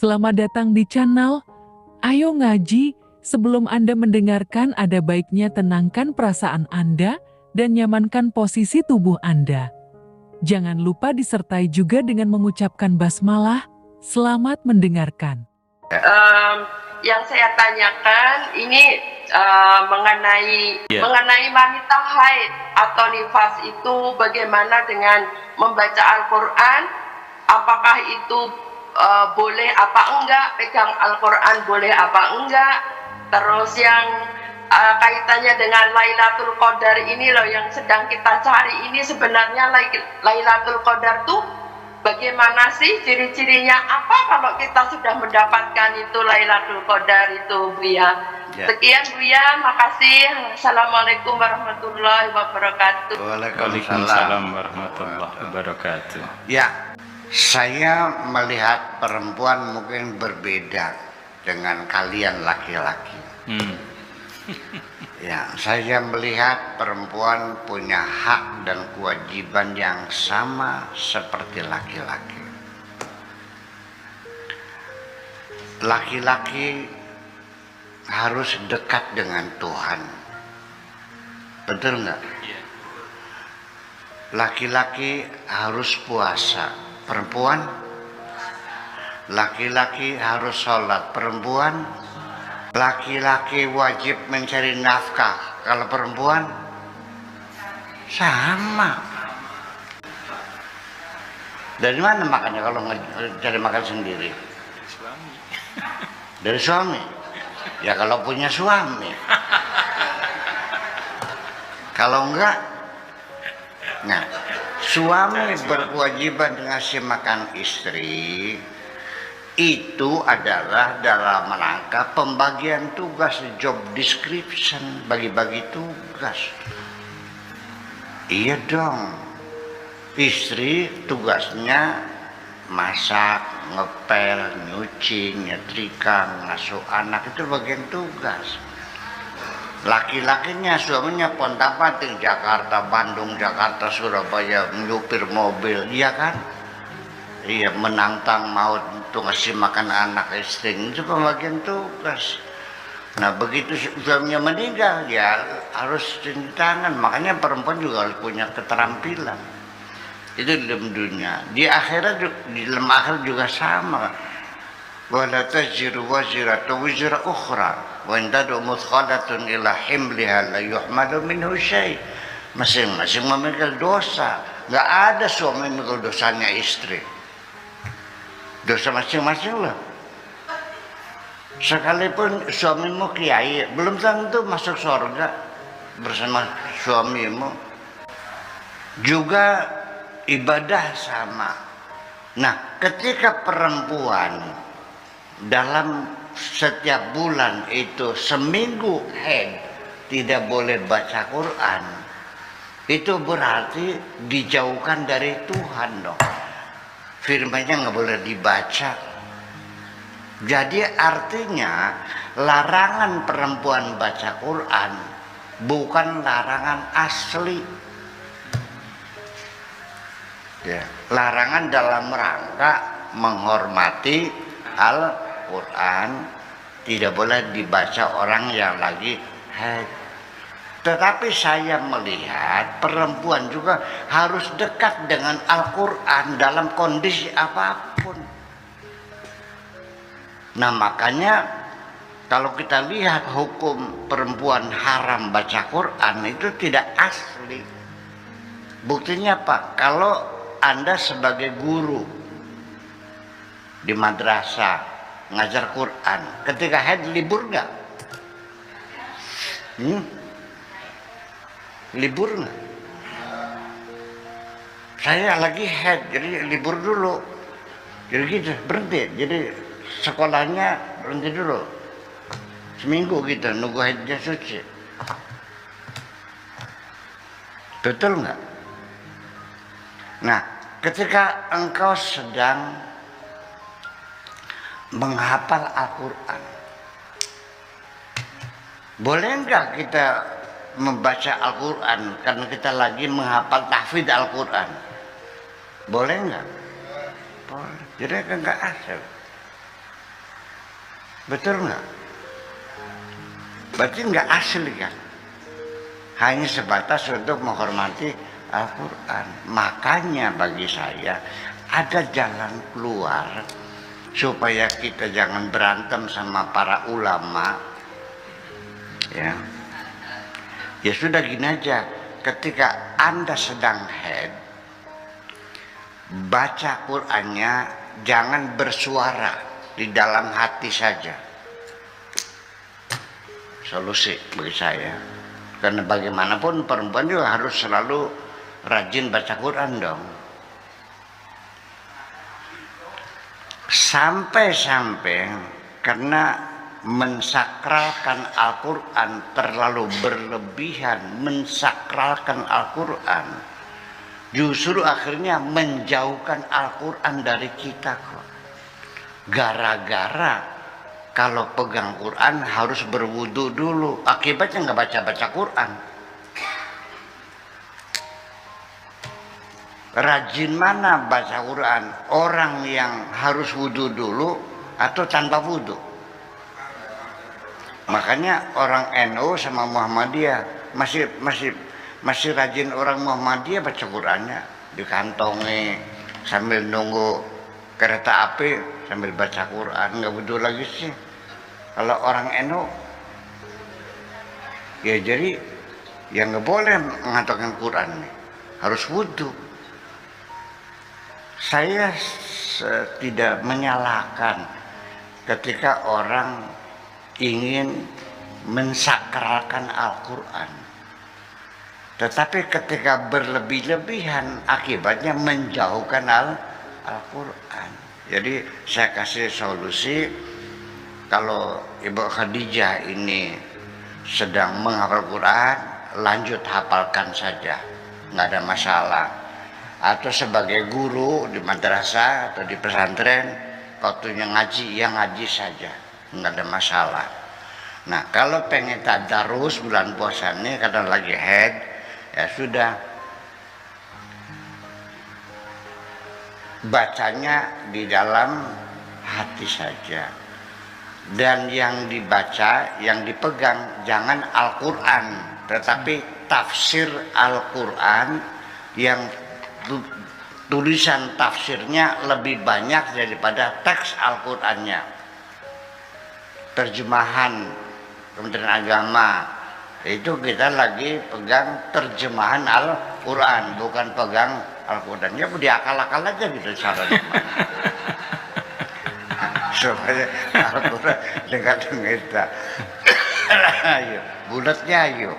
Selamat datang di channel Ayo Ngaji. Sebelum Anda mendengarkan, ada baiknya tenangkan perasaan Anda dan nyamankan posisi tubuh Anda. Jangan lupa disertai juga dengan mengucapkan basmalah. Selamat mendengarkan. Yang saya tanyakan ini mengenai wanita haid atau nifas itu bagaimana dengan membaca Al-Quran? Apakah itu boleh apa enggak? Pegang Al-Quran boleh apa enggak? Terus yang kaitannya dengan Lailatul Qadar ini loh yang sedang kita cari ini, sebenarnya Lailatul Qadar tuh bagaimana sih ciri-cirinya? Apa kalau kita sudah mendapatkan itu Lailatul Qadar itu, Buya? Sekian Buya, makasih. Assalamualaikum warahmatullahi wabarakatuh. Waalaikumsalam warahmatullahi wabarakatuh. Ya, saya melihat perempuan mungkin berbeda dengan kalian laki-laki. Ya, saya melihat perempuan punya hak dan kewajiban yang sama seperti laki-laki. Laki-laki harus dekat dengan Tuhan. Betul nggak? Laki-laki harus puasa. Perempuan, laki-laki harus sholat. Perempuan, laki-laki wajib mencari nafkah. Kalau perempuan, sama. Dari mana makannya kalau cari makan sendiri? Dari suami. Ya kalau punya suami. Kalau enggak, nah, suami berkewajiban ngasih makan istri itu adalah dalam rangka pembagian tugas, job description, bagi-bagi tugas. Iya dong, istri tugasnya masak, ngepel, nyuci, nyetrika, ngasuh anak, itu bagian tugas. Laki-lakinya, suaminya pontang-panting Jakarta, Bandung, Jakarta, Surabaya, menyupir mobil, iya kan? Iya, menantang maut untuk ngasih makan anak istri, itu pembagian tugas. Nah, begitu suaminya meninggal, ya harus cuci tangan. Makanya perempuan juga harus punya keterampilan. Itu di dalam dunia. Di akhirat, di dalam akhirat juga sama. Wala taziru waziratu wizra ukhra wa in tad'u muthqalatun ila himliha la yuhmalu minhu syai'. Masing-masing memikul dosa. Enggak ada suami memikul dosanya istri. Dosa masing-masing lah. Sekalipun suamimu kiai, belum tentu masuk surga bersama suamimu. Juga ibadah sama. Nah, ketika perempuan dalam setiap bulan itu seminggu haid tidak boleh baca Quran, itu berarti dijauhkan dari Tuhan dong. Firman-Nya nggak boleh dibaca. Jadi artinya larangan perempuan baca Quran bukan larangan asli. Ya, larangan dalam rangka menghormati Al-Quran, tidak boleh dibaca orang yang lagi haid. Tetapi saya melihat perempuan juga harus dekat dengan Al-Quran dalam kondisi apapun. Nah, makanya kalau kita lihat hukum perempuan haram baca Quran itu tidak asli. Buktinya apa? Kalau Anda sebagai guru di madrasah ngajar Quran, ketika haid libur nggak? Libur nggak? Saya lagi haid, jadi libur dulu. Jadi gitu, berhenti. Jadi sekolahnya berhenti dulu. Seminggu gitu, nunggu haidnya suci. Betul nggak? Nah, ketika engkau sedang menghafal Al-Quran, boleh enggak kita membaca Al-Quran karena kita lagi menghafal tahfidz Al-Quran? Boleh enggak? Boleh. Jadi enggak asal. Betul nggak? Berarti nggak asli kan? Hanya sebatas untuk menghormati Al-Quran. Makanya bagi saya ada jalan keluar supaya kita jangan berantem sama para ulama. Ya, ya sudah gini aja. Ketika Anda sedang haid, baca Qur'annya jangan bersuara, di dalam hati saja. Solusi bagi saya. Karena bagaimanapun perempuan juga harus selalu rajin baca Quran dong. Sampai-sampai karena mensakralkan Al-Quran terlalu berlebihan, mensakralkan Al-Quran, justru akhirnya menjauhkan Al-Quran dari kita kok. Gara-gara kalau pegang Quran harus berwudu dulu, akibatnya nggak baca-baca Quran. Rajin mana baca Quran? Orang yang harus wudu dulu atau tanpa wudu? Makanya orang NU sama Muhammadiyah masih rajin orang Muhammadiyah baca Qurannya di kantongi sambil nunggu kereta api sambil baca Quran, nggak wudu lagi sih. Kalau orang NU ya jadi yang nggak boleh mengatakan Quran nih, harus wudu. Saya tidak menyalahkan ketika orang ingin mensakralkan Al-Quran, tetapi ketika berlebih-lebihan akibatnya menjauhkan Al-Quran. Jadi saya kasih solusi, kalau Ibu Khadijah ini sedang menghafal Quran, lanjut hafalkan saja, nggak ada masalah. Atau sebagai guru di madrasah atau di pesantren, waktunya ngaji, ya ngaji saja, nggak ada masalah. Nah kalau pengen tadarus bulan puasa ini karena lagi haid, ya sudah, bacanya di dalam hati saja. Dan yang dibaca, yang dipegang jangan Al-Quran, tetapi tafsir Al-Quran yang tulisan tafsirnya lebih banyak daripada teks Al-Qurannya. Terjemahan Kementerian Agama itu kita lagi pegang terjemahan Al-Quran, bukan pegang Al-Quran. Ya diakal-akal aja gitu caranya. Supaya Al-Quran dengan kita. Ayo, bulatnya ayo.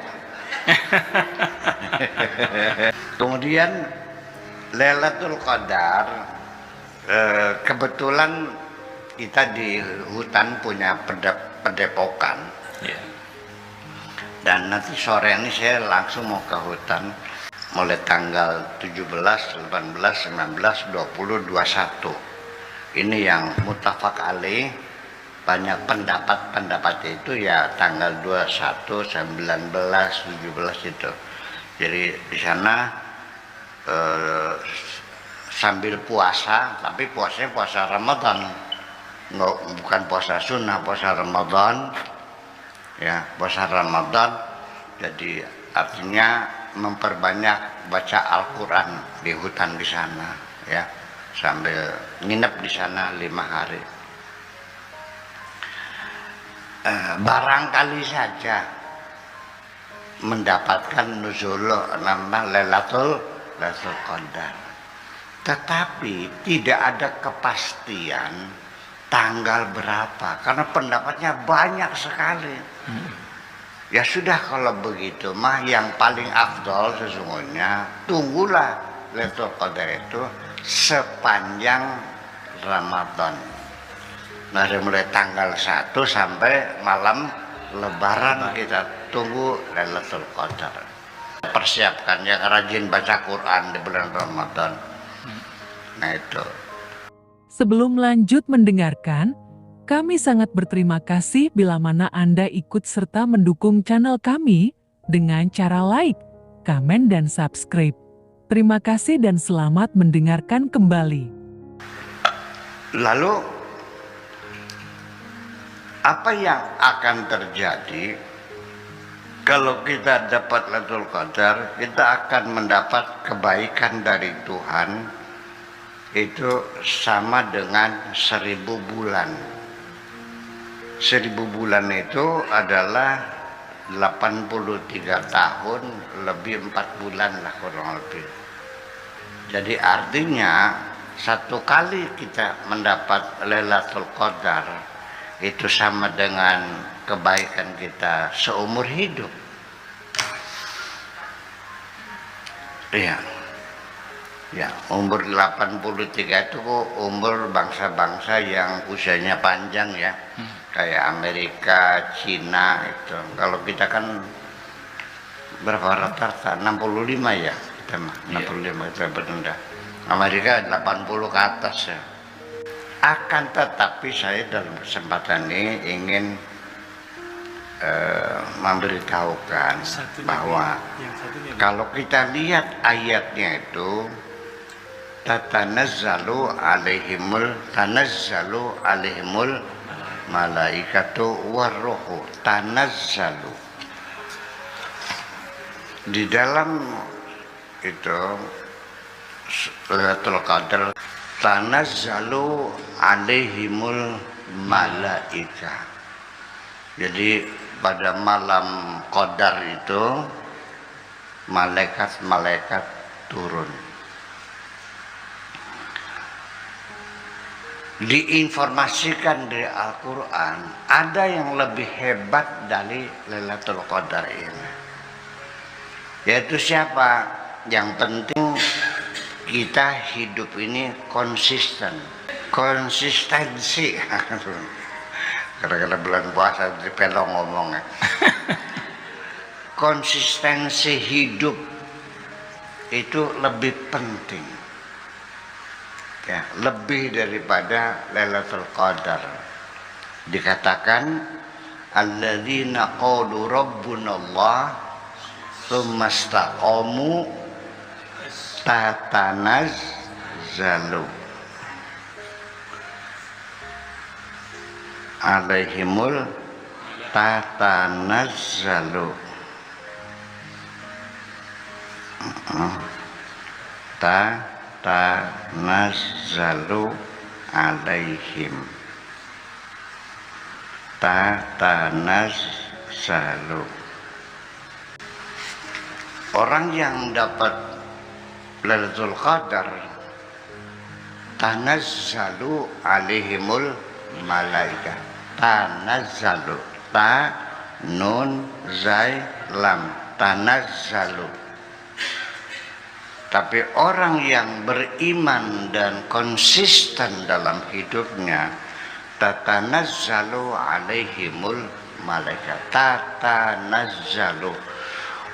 Kemudian Lailatul Qadar, kebetulan kita di hutan punya padepokan. Ya. Dan nanti sore ini saya langsung mau ke hutan mulai tanggal 17, 18, 19, 20, 21. Ini yang muttafaq alaih, banyak pendapat itu ya tanggal 21, 19, 17 itu. Jadi di sana sambil puasa, tapi puasanya puasa Ramadan, bukan puasa sunnah, puasa Ramadan. Ya, puasa Ramadan, jadi artinya memperbanyak baca Al-Quran di hutan di sana, ya, sambil nginep di sana 5 hari. Barangkali saja mendapatkan nuzul nama Lailatul Qadar, tetapi tidak ada kepastian tanggal berapa karena pendapatnya banyak sekali. Ya sudah, kalau begitu mah yang paling afdol sesungguhnya tunggulah Lailatul Qadar itu sepanjang Ramadan. Dari mulai tanggal 1 sampai malam Lebaran kita tunggu Lailatul Qadar. Persiapkan yang rajin baca Quran di bulan Ramadan. Nah itu. Sebelum lanjut mendengarkan, kami sangat berterima kasih bila mana Anda ikut serta mendukung channel kami dengan cara like, komen, dan subscribe. Terima kasih dan selamat mendengarkan kembali. Lalu Apa yang akan terjadi kalau kita dapat Lailatul Qadar? Kita akan mendapat kebaikan dari Tuhan itu sama dengan 1000 bulan. 1000 bulan itu adalah 83 tahun lebih 4 bulan lah kurang lebih. Jadi artinya satu kali kita mendapat Lailatul Qadar itu sama dengan kebaikan kita seumur hidup. Iya. Ya, umur 83 itu umur bangsa-bangsa yang usianya panjang ya. Kayak Amerika, Cina itu. Kalau kita kan berapa rata-rata? 65 ya. Kita mah 65 itu benar. Amerika 80 ke atas ya. Akan tetapi saya dalam kesempatan ini ingin memberitahukan bahwa kalau kita lihat ayatnya itu tanazzalu alaihimul malaikatu warruhu. Tanazzalu di dalam itu Lailatul Qadar, tanazzalu alaihimul malaika. Jadi pada malam Qadar itu malaikat-malaikat turun. Diinformasikan dari Al-Quran, ada yang lebih hebat dari Lailatul Qadar ini. Yaitu siapa? Yang penting kita hidup ini konsisten. Konsistensi. Karena bulan puasa di pelong ngomongnya. Konsistensi hidup itu lebih penting ya, lebih daripada Lailatul Qadar. Dikatakan alladzina qalu rabbunallah tsumma istaqamu tatanazzalu alaihimul tatanazzalu tatanazzalu alaihim tatanazzalu. Orang yang dapat Lailatul Qadar, tanazzalu alaihimul malaika. Tanazzalu, ta nun zai lam, tanazzalu. Tapi orang yang beriman dan konsisten dalam hidupnya, tatanazzalu alaihimul malaika. Tatanazzalu,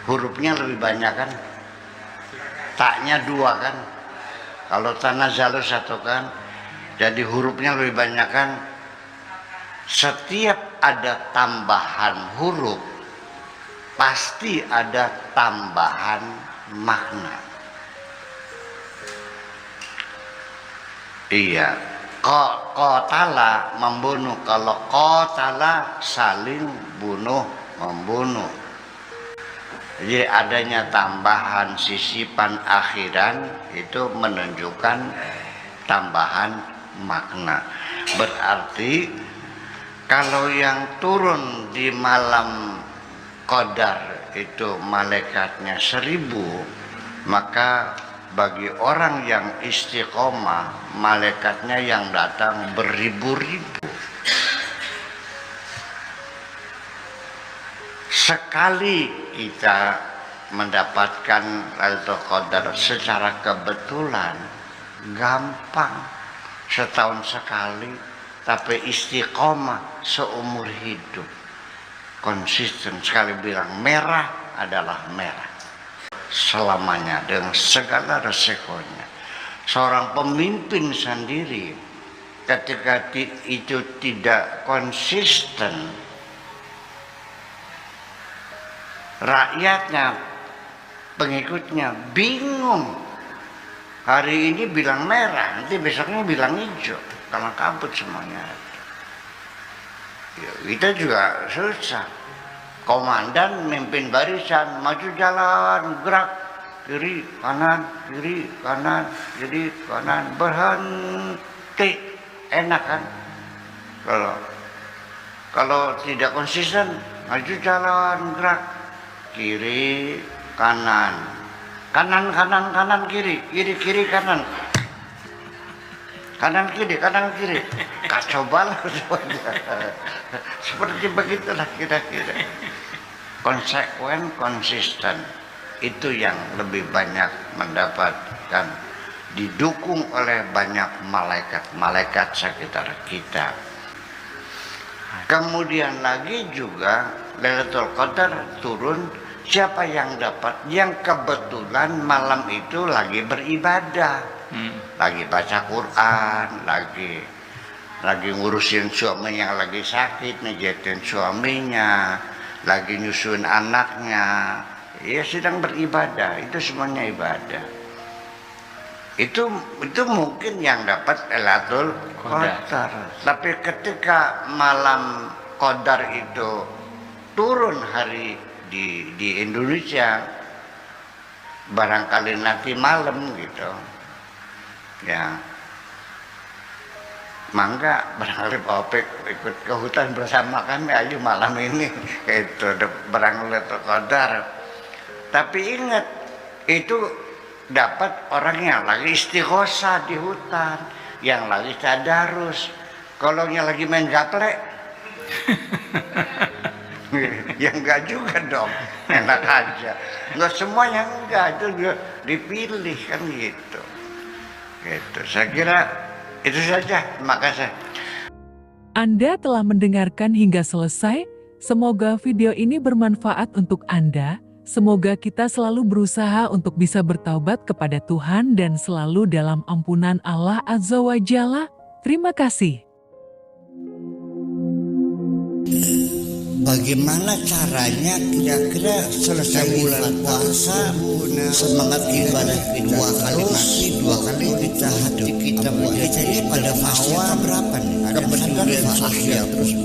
hurufnya lebih banyak kan, taknya 2 kan. Kalau tanazzalu 1 kan, jadi hurufnya lebih banyak kan. Setiap ada tambahan huruf pasti ada tambahan makna. Iya, qatala membunuh. Kalau qatala saling bunuh membunuh. Jadi adanya tambahan sisipan akhiran itu menunjukkan tambahan makna. Berarti kalau yang turun di malam Qadar itu malaikatnya 1000, maka bagi orang yang istiqomah malaikatnya yang datang beribu-ribu. Sekali kita mendapatkan Lailatul Qadar secara kebetulan gampang, setahun sekali, tapi istiqomah seumur hidup. Konsisten, sekali bilang merah adalah merah selamanya dengan segala resikonya. Seorang pemimpin sendiri ketika itu tidak konsisten, rakyatnya, pengikutnya bingung. Hari ini bilang merah, nanti besoknya bilang hijau, karena kabut semuanya. Ya, kita juga susah. Komandan mimpin barisan, maju jalan, gerak, kiri, kanan, kiri, kanan, kiri, kanan, berhenti. Enak kan? Kalau tidak konsisten, maju jalan, gerak, kiri, kanan, kanan, kanan, kanan, kiri, kiri, kiri, kanan, kanan, kiri, kanan, kiri. Kacau balau semuanya. Seperti begitulah kira-kira. Konsekuen, konsisten, itu yang lebih banyak mendapatkan, didukung oleh banyak malaikat sekitar kita. Kemudian lagi juga Lailatul Qadar turun, siapa yang dapat? Yang kebetulan malam itu lagi beribadah, lagi baca Quran, lagi ngurusin suami yang lagi sakit, ngejatin suaminya, lagi nyusuin anaknya, ya sedang beribadah. Itu semuanya ibadah. Itu mungkin yang dapat Lailatul Qadar. Tapi ketika malam Qadar itu turun hari di Indonesia, barangkali nanti malam gitu ya, mangga barangkali Pak Opik ikut ke hutan bersama kami, ayo malam ini itu barang Lailatul Qadar. Tapi ingat, itu dapat orang yang lagi istighosah di hutan, yang lagi tadarus. Kalau yang lagi main gaplek ya enggak juga dong, enak aja. Enggak semuanya, enggak, itu juga dipilih kan gitu. Gitu. Saya kira itu saja. Terima kasih. Anda telah mendengarkan hingga selesai. Semoga video ini bermanfaat untuk Anda. Semoga kita selalu berusaha untuk bisa bertaubat kepada Tuhan dan selalu dalam ampunan Allah Azza wa Jalla. Terima kasih. Bagaimana caranya kira-kira selesai bulan puasa, semangat ibadah dua kali kita hadir, kita ini pada fase berapa nih? Kebetulan sosial terus